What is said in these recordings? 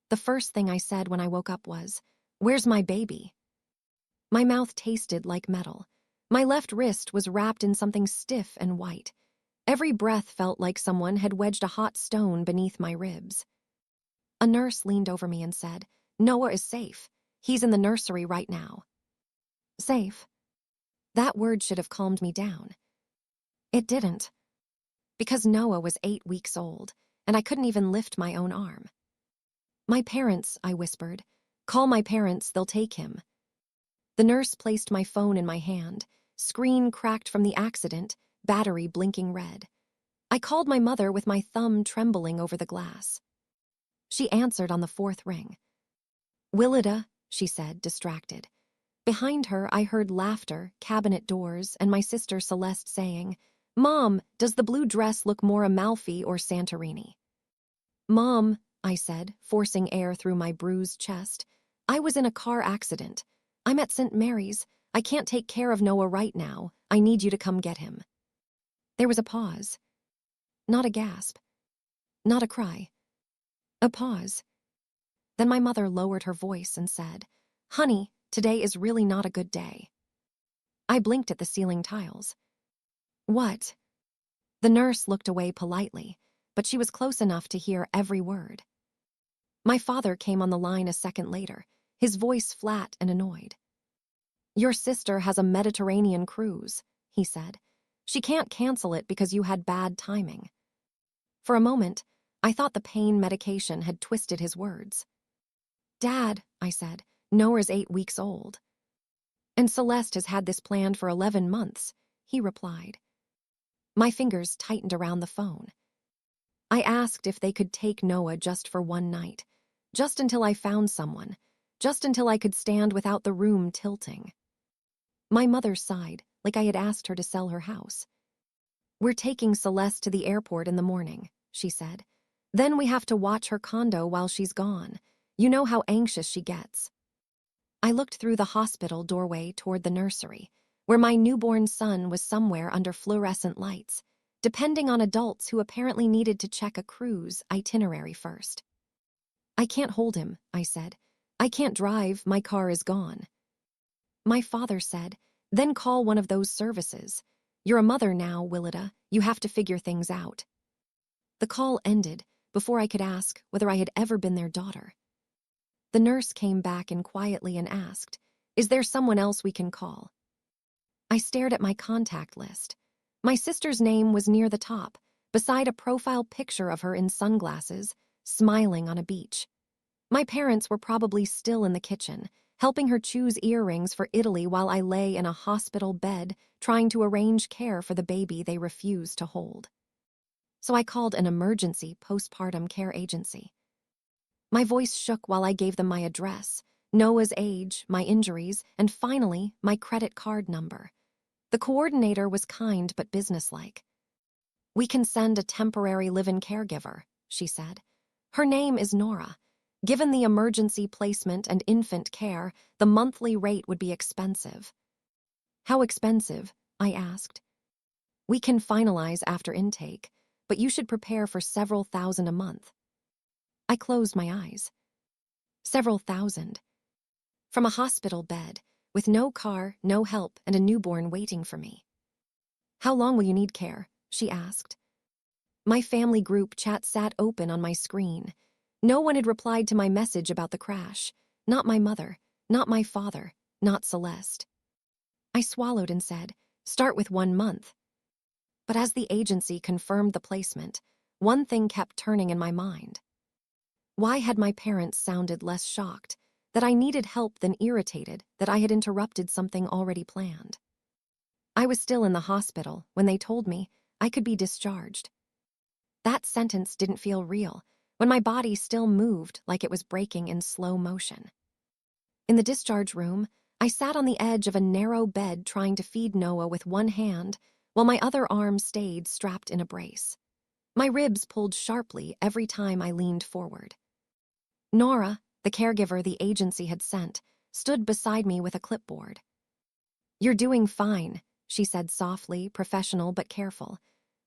The first thing I said when I woke up was, "Where's my baby?" My mouth tasted like metal. My left wrist was wrapped in something stiff and white. Every breath felt like someone had wedged a hot stone beneath my ribs. A nurse leaned over me and said, "Noah is safe. He's in the nursery right now." Safe? That word should have calmed me down. It didn't, because Noah was 8 weeks old, and I couldn't even lift my own arm. "My parents," I whispered. "Call my parents, they'll take him." The nurse placed my phone in my hand, screen cracked from the accident, battery blinking red. I called my mother with my thumb trembling over the glass. She answered on the fourth ring. "Willida," she said, distracted. Behind her, I heard laughter, cabinet doors, and my sister Celeste saying, "Mom, does the blue dress look more Amalfi or Santorini?" "Mom," I said, forcing air through my bruised chest, "I was in a car accident. I'm at St. Mary's. I can't take care of Noah right now. I need you to come get him." There was a pause. Not a gasp. Not a cry. A pause. Then my mother lowered her voice and said, "Honey, today is really not a good day." I blinked at the ceiling tiles. "What?" The nurse looked away politely, but she was close enough to hear every word. My father came on the line a second later, his voice flat and annoyed. "Your sister has a Mediterranean cruise," he said. "She can't cancel it because you had bad timing." For a moment, I thought the pain medication had twisted his words. "Dad," I said, "Noah's 8 weeks old." "And Celeste has had this planned for 11 months, he replied. My fingers tightened around the phone. I asked if they could take Noah just for one night, just until I found someone, just until I could stand without the room tilting. My mother sighed, like I had asked her to sell her house. "We're taking Celeste to the airport in the morning," she said. "Then we have to watch her condo while she's gone. You know how anxious she gets." I looked through the hospital doorway toward the nursery, where my newborn son was somewhere under fluorescent lights, depending on adults who apparently needed to check a cruise itinerary first. "I can't hold him," I said. "I can't drive, my car is gone." My father said, "Then call one of those services. You're a mother now, Willida. You have to figure things out." The call ended before I could ask whether I had ever been their daughter. The nurse came back in quietly and asked, "Is there someone else we can call?" I stared at my contact list. My sister's name was near the top, beside a profile picture of her in sunglasses, smiling on a beach. My parents were probably still in the kitchen, helping her choose earrings for Italy while I lay in a hospital bed trying to arrange care for the baby they refused to hold. So I called an emergency postpartum care agency. My voice shook while I gave them my address, Noah's age, my injuries, and finally, my credit card number. The coordinator was kind but businesslike. "We can send a temporary live-in caregiver," she said. "Her name is Nora. Given the emergency placement and infant care, the monthly rate would be expensive." "How expensive?" I asked. "We can finalize after intake, but you should prepare for several thousand a month." I closed my eyes. Several thousand. From a hospital bed, with no car, no help, and a newborn waiting for me. "How long will you need care?" she asked. My family group chat sat open on my screen. No one had replied to my message about the crash. Not my mother, not my father, not Celeste. I swallowed and said, "Start with 1 month." But as the agency confirmed the placement, one thing kept turning in my mind. Why had my parents sounded less shocked, that I needed help than irritated that I had interrupted something already planned? I was still in the hospital when they told me I could be discharged. That sentence didn't feel real when my body still moved like it was breaking in slow motion. In the discharge room, I sat on the edge of a narrow bed trying to feed Noah with one hand while my other arm stayed strapped in a brace. My ribs pulled sharply every time I leaned forward. Nora, the caregiver the agency had sent, stood beside me with a clipboard. "You're doing fine," she said softly, professional but careful.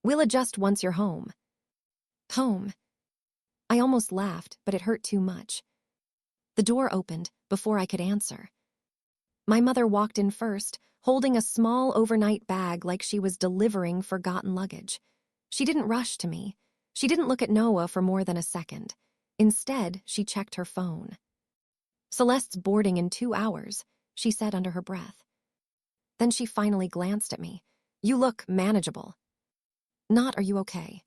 "We'll adjust once you're home." Home. I almost laughed, but it hurt too much. The door opened before I could answer. My mother walked in first, holding a small overnight bag like she was delivering forgotten luggage. She didn't rush to me. She didn't look at Noah for more than a second. Instead, she checked her phone. "Celeste's boarding in 2 hours," she said under her breath. Then she finally glanced at me. "You look manageable." Not, "Are you okay?"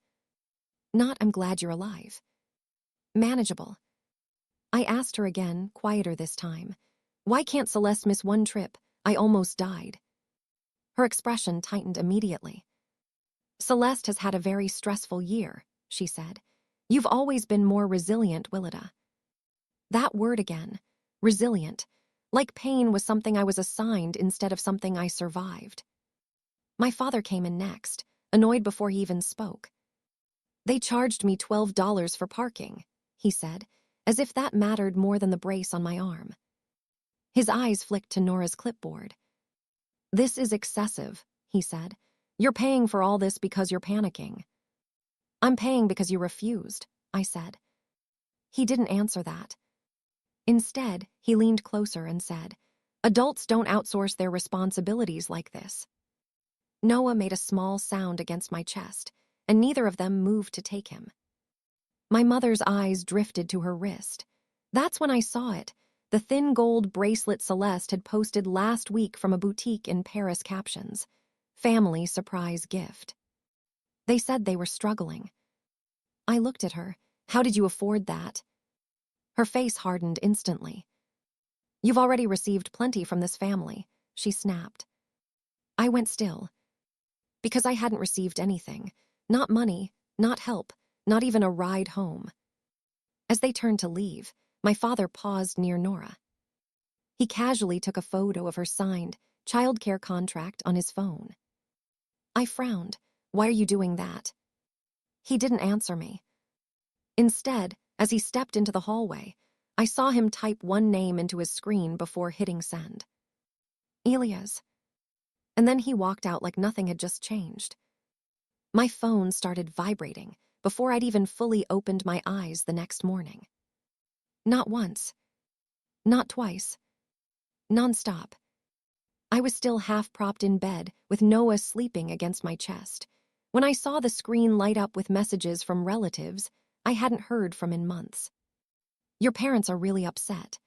Not, "I'm glad you're alive." Manageable. I asked her again, quieter this time. "Why can't Celeste miss one trip? I almost died." Her expression tightened immediately. "Celeste has had a very stressful year," she said. "You've always been more resilient, Willida." That word again. Resilient. Like pain was something I was assigned instead of something I survived. My father came in next, annoyed before he even spoke. "They charged me $12 for parking," he said, as if that mattered more than the brace on my arm. His eyes flicked to Nora's clipboard. "This is excessive," he said. "You're paying for all this because you're panicking." "I'm paying because you refused," I said. He didn't answer that. Instead, he leaned closer and said, "Adults don't outsource their responsibilities like this." Noah made a small sound against my chest, and neither of them moved to take him. My mother's eyes drifted to her wrist. That's when I saw it, the thin gold bracelet Celeste had posted last week from a boutique in Paris. Captions: "Family surprise gift." They said they were struggling. I looked at her. "How did you afford that?" Her face hardened instantly. "You've already received plenty from this family," she snapped. I went still. Because I hadn't received anything. Not money, not help, not even a ride home. As they turned to leave, my father paused near Nora. He casually took a photo of her signed childcare contract on his phone. I frowned. "Why are you doing that?" He didn't answer me. Instead, as he stepped into the hallway, I saw him type one name into his screen before hitting send. Elias. And then he walked out like nothing had just changed. My phone started vibrating before I'd even fully opened my eyes the next morning. Not once. Not twice. Nonstop. I was still half-propped in bed with Noah sleeping against my chest when I saw the screen light up with messages from relatives I hadn't heard from in months. "Your parents are really upset.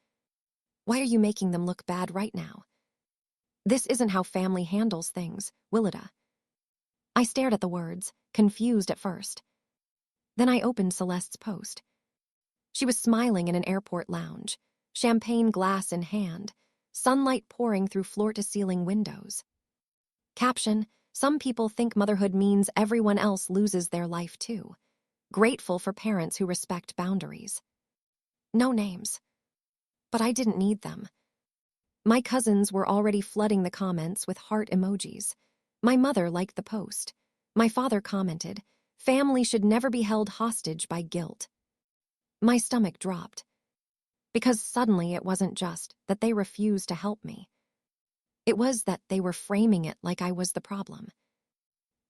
Why are you making them look bad right now? This isn't how family handles things, Willida." I stared at the words, confused at first. Then I opened Celeste's post. She was smiling in an airport lounge, champagne glass in hand, sunlight pouring through floor-to-ceiling windows. Caption: "Some people think motherhood means everyone else loses their life too. Grateful for parents who respect boundaries." No names. But I didn't need them. My cousins were already flooding the comments with heart emojis. My mother liked the post. My father commented, "Family should never be held hostage by guilt." My stomach dropped. Because suddenly it wasn't just that they refused to help me. It was that they were framing it like I was the problem.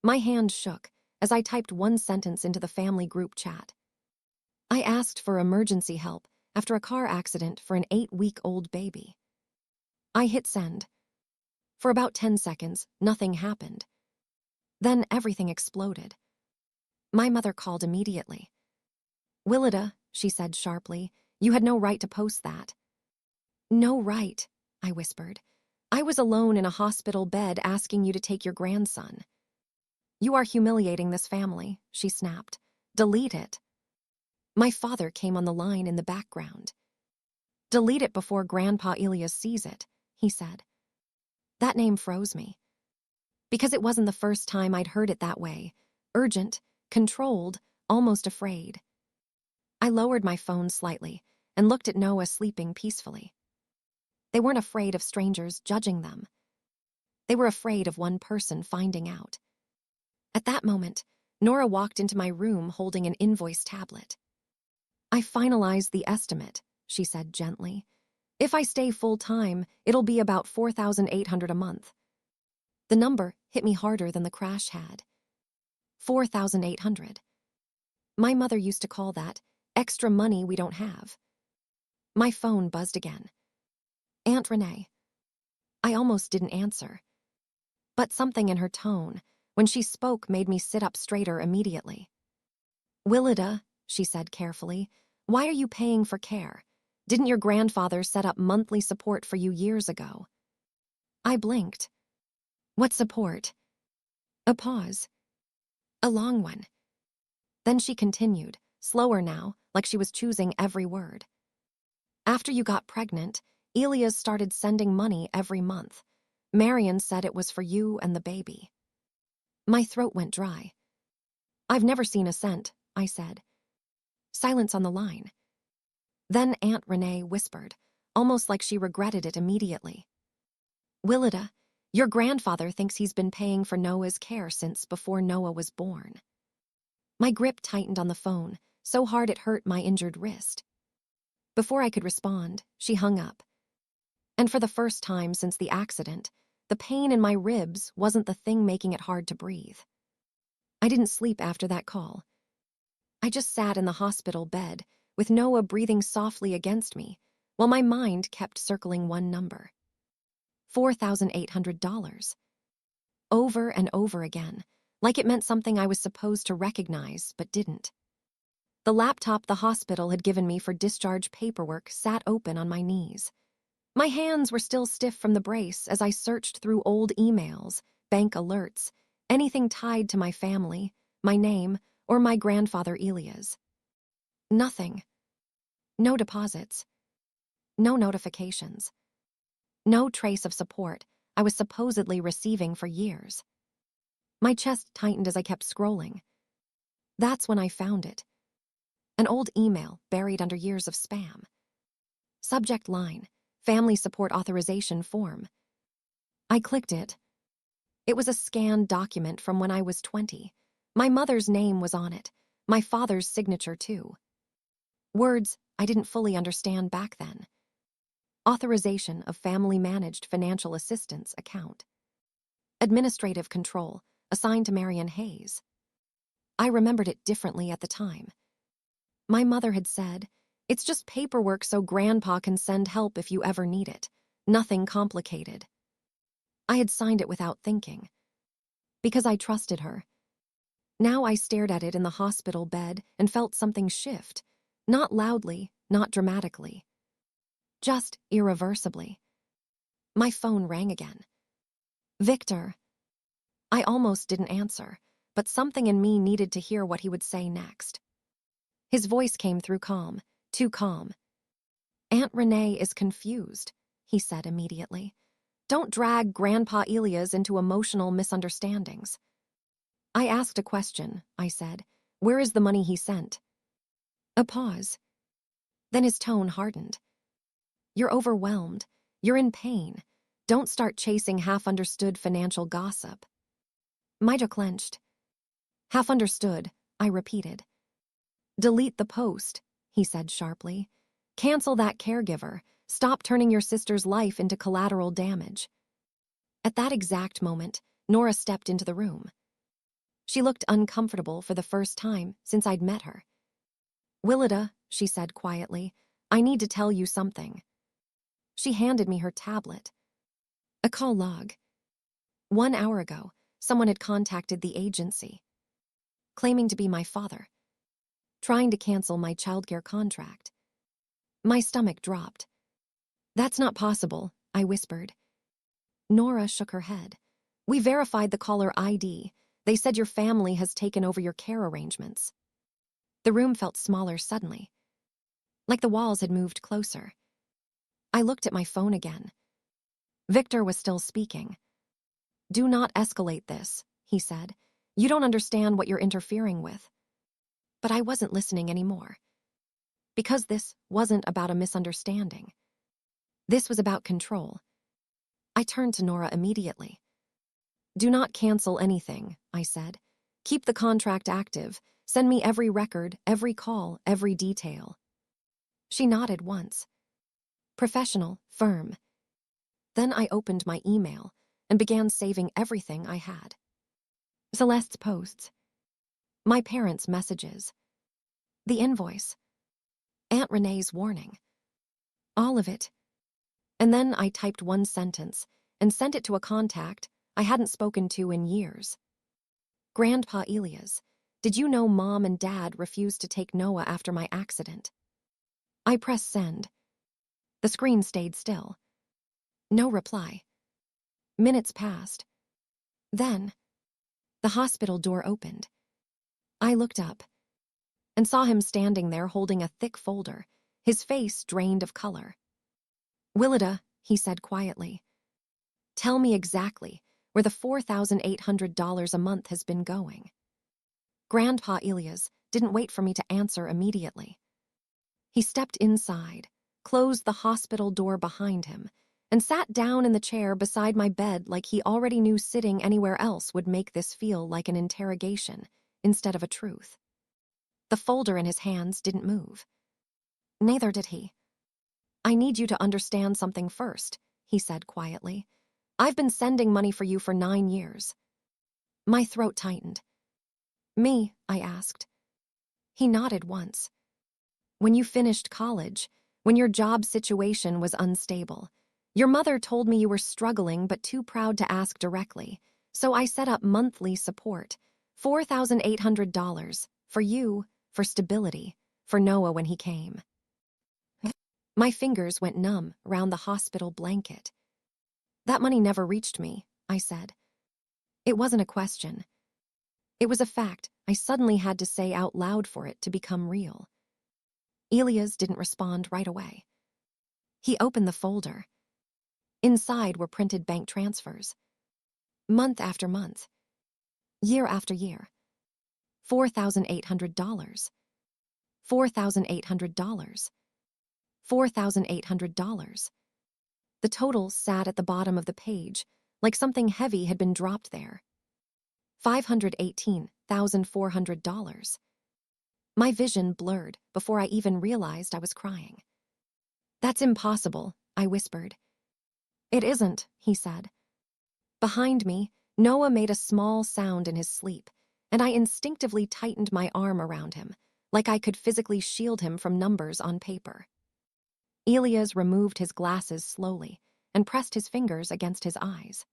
My hand shook as I typed one sentence into the family group chat. I asked for emergency help after a car accident for an 8-week-old baby. I hit send. For about 10 seconds, nothing happened. Then everything exploded. My mother called immediately. "Willida," she said sharply, "you had no right to post that." "No right," I whispered. "I was alone in a hospital bed asking you to take your grandson." "You are humiliating this family," she snapped. "Delete it." My father came on the line in the background. "Delete it before Grandpa Elias sees it," he said. That name froze me. Because it wasn't the first time I'd heard it that way. Urgent, controlled, almost afraid. I lowered my phone slightly and looked at Noah sleeping peacefully. They weren't afraid of strangers judging them. They were afraid of one person finding out. At that moment, Nora walked into my room holding an invoice tablet. "I finalized the estimate," she said gently. "If I stay full-time, it'll be about $4,800 a month." The number hit me harder than the crash had. 4,800. My mother used to call that extra money we don't have. My phone buzzed again. Aunt Renee. I almost didn't answer. But something in her tone, when she spoke, made me sit up straighter immediately. Willida, she said carefully, why are you paying for care? Didn't your grandfather set up monthly support for you years ago? I blinked. What support? A pause. A long one. Then she continued, slower now, like she was choosing every word. After you got pregnant, Elias started sending money every month. Marion said it was for you and the baby. My throat went dry. I've never seen a cent, I said. Silence on the line. Then Aunt Renee whispered, almost like she regretted it immediately. Willida, your grandfather thinks he's been paying for Noah's care since before Noah was born. My grip tightened on the phone, so hard it hurt my injured wrist. Before I could respond, she hung up. And for the first time since the accident, the pain in my ribs wasn't the thing making it hard to breathe. I didn't sleep after that call. I just sat in the hospital bed, with Noah breathing softly against me, while my mind kept circling one number. $4,800. Over and over again, like it meant something I was supposed to recognize but didn't. The laptop the hospital had given me for discharge paperwork sat open on my knees. My hands were still stiff from the brace as I searched through old emails, bank alerts, anything tied to my family, my name, or my grandfather Elias. Nothing. No deposits. No notifications. No trace of support I was supposedly receiving for years. My chest tightened as I kept scrolling. That's when I found it. An old email buried under years of spam. Subject line, Family Support Authorization Form. I clicked it. It was a scanned document from when I was 20. My mother's name was on it, my father's signature too. Words I didn't fully understand back then. Authorization of Family Managed Financial Assistance account. Administrative control, assigned to Marion Hayes. I remembered it differently at the time. My mother had said, it's just paperwork so Grandpa can send help if you ever need it. Nothing complicated. I had signed it without thinking. Because I trusted her. Now I stared at it in the hospital bed and felt something shift. Not loudly, not dramatically. Just irreversibly. My phone rang again. Victor. I almost didn't answer, but something in me needed to hear what he would say next. His voice came through calm, too calm. Aunt Renee is confused, he said immediately. Don't drag Grandpa Elias into emotional misunderstandings. I asked a question, I said. Where is the money he sent? A pause. Then his tone hardened. You're overwhelmed. You're in pain. Don't start chasing half-understood financial gossip. My jaw clenched. Half understood, I repeated. Delete the post, he said sharply. Cancel that caregiver. Stop turning your sister's life into collateral damage. At that exact moment, Nora stepped into the room. She looked uncomfortable for the first time since I'd met her. Willida, she said quietly, I need to tell you something. She handed me her tablet. A call log. 1 hour ago, someone had contacted the agency, claiming to be my father, trying to cancel my childcare contract. My stomach dropped. That's not possible, I whispered. Nora shook her head. We verified the caller ID. They said your family has taken over your care arrangements. The room felt smaller suddenly, like the walls had moved closer. I looked at my phone again. Victor was still speaking. Do not escalate this, he said. You don't understand what you're interfering with. But I wasn't listening anymore. Because this wasn't about a misunderstanding. This was about control. I turned to Nora immediately. Do not cancel anything, I said. Keep the contract active. Send me every record, every call, every detail. She nodded once. Professional, firm. Then I opened my email and began saving everything I had. Celeste's posts. My parents' messages. The invoice. Aunt Renee's warning. All of it. And then I typed one sentence and sent it to a contact I hadn't spoken to in years. Grandpa Elias, did you know Mom and Dad refused to take Noah after my accident? I pressed send. The screen stayed still. No reply. Minutes passed. Then, the hospital door opened. I looked up and saw him standing there holding a thick folder, his face drained of color. Willida, he said quietly, tell me exactly where the $4,800 a month has been going. Grandpa Elias didn't wait for me to answer immediately. He stepped inside, closed the hospital door behind him, and sat down in the chair beside my bed like he already knew sitting anywhere else would make this feel like an interrogation instead of a truth. The folder in his hands didn't move. Neither did he. I need you to understand something first, he said quietly. I've been sending money for you for 9 years. My throat tightened. Me, I asked. He nodded once. When you finished college, when your job situation was unstable, your mother told me you were struggling but too proud to ask directly, so I set up monthly support, $4,800, for you, for stability, for Noah when he came. My fingers went numb round the hospital blanket. That money never reached me, I said. It wasn't a question. It was a fact I suddenly had to say out loud for it to become real. Elias didn't respond right away. He opened the folder. Inside were printed bank transfers. Month after month. Year after year. $4,800. $4,800. $4,800. The total sat at the bottom of the page, like something heavy had been dropped there. $518,400. My vision blurred before I even realized I was crying. That's impossible, I whispered. It isn't, he said. Behind me, Noah made a small sound in his sleep, and I instinctively tightened my arm around him, like I could physically shield him from numbers on paper. Elias removed his glasses slowly and pressed his fingers against his eyes.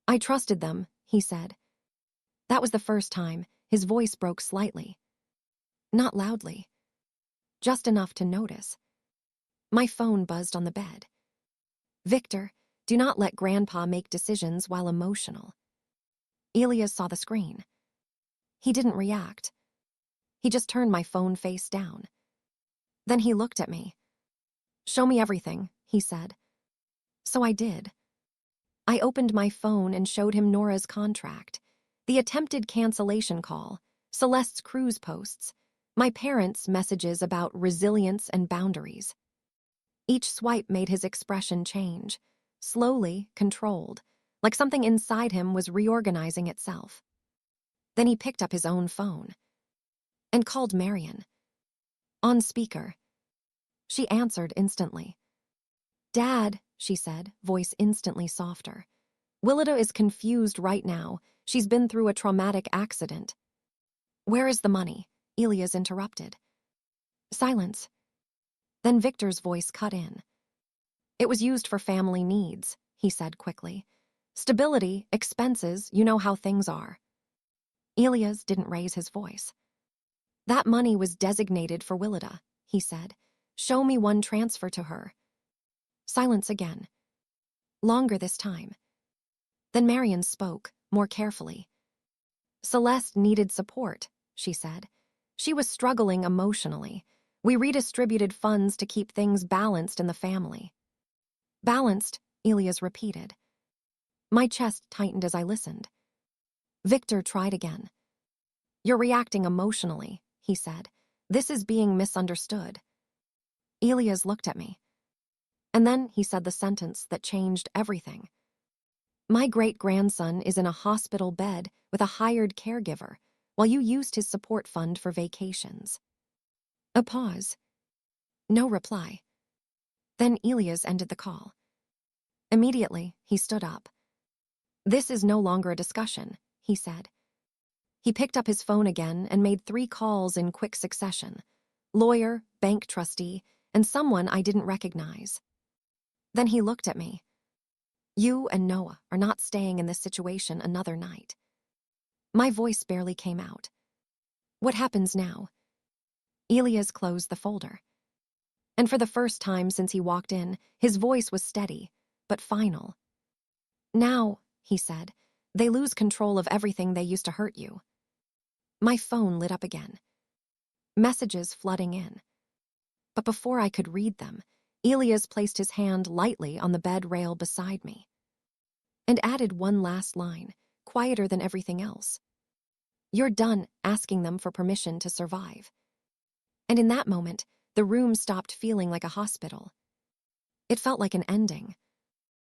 I trusted them, he said. That was the first time his voice broke slightly. Not loudly. Just enough to notice. My phone buzzed on the bed. Victor, do not let Grandpa make decisions while emotional. Elias saw the screen. He didn't react. He just turned my phone face down. Then he looked at me. Show me everything, he said. So I did. I opened my phone and showed him Nora's contract, the attempted cancellation call, Celeste's cruise posts, my parents' messages about resilience and boundaries. Each swipe made his expression change, slowly, controlled, like something inside him was reorganizing itself. Then he picked up his own phone and called Marion. On speaker. She answered instantly. Dad, she said, voice instantly softer. Willida is confused right now. She's been through a traumatic accident. Where is the money? Elias interrupted. Silence. Then Victor's voice cut in. It was used for family needs, he said quickly. Stability, expenses, you know how things are. Elias didn't raise his voice. That money was designated for Willida, he said. Show me one transfer to her. Silence again. Longer this time. Then Marion spoke, more carefully. Celeste needed support, she said. She was struggling emotionally. We redistributed funds to keep things balanced in the family. Balanced, Elias repeated. My chest tightened as I listened. Victor tried again. You're reacting emotionally, he said. This is being misunderstood. Elias looked at me. And then he said the sentence that changed everything. My great-grandson is in a hospital bed with a hired caregiver while you used his support fund for vacations. A pause. No reply. Then Elias ended the call. Immediately, he stood up. This is no longer a discussion, he said. He picked up his phone again and made 3 calls in quick succession. Lawyer, bank trustee, and someone I didn't recognize. Then he looked at me. You and Noah are not staying in this situation another night. My voice barely came out. What happens now? Elias closed the folder. And for the first time since he walked in, his voice was steady, but final. Now, he said, they lose control of everything they used to hurt you. My phone lit up again. Messages flooding in. But before I could read them, Elias placed his hand lightly on the bed rail beside me and added one last line, quieter than everything else. You're done asking them for permission to survive. And in that moment, the room stopped feeling like a hospital. It felt like an ending,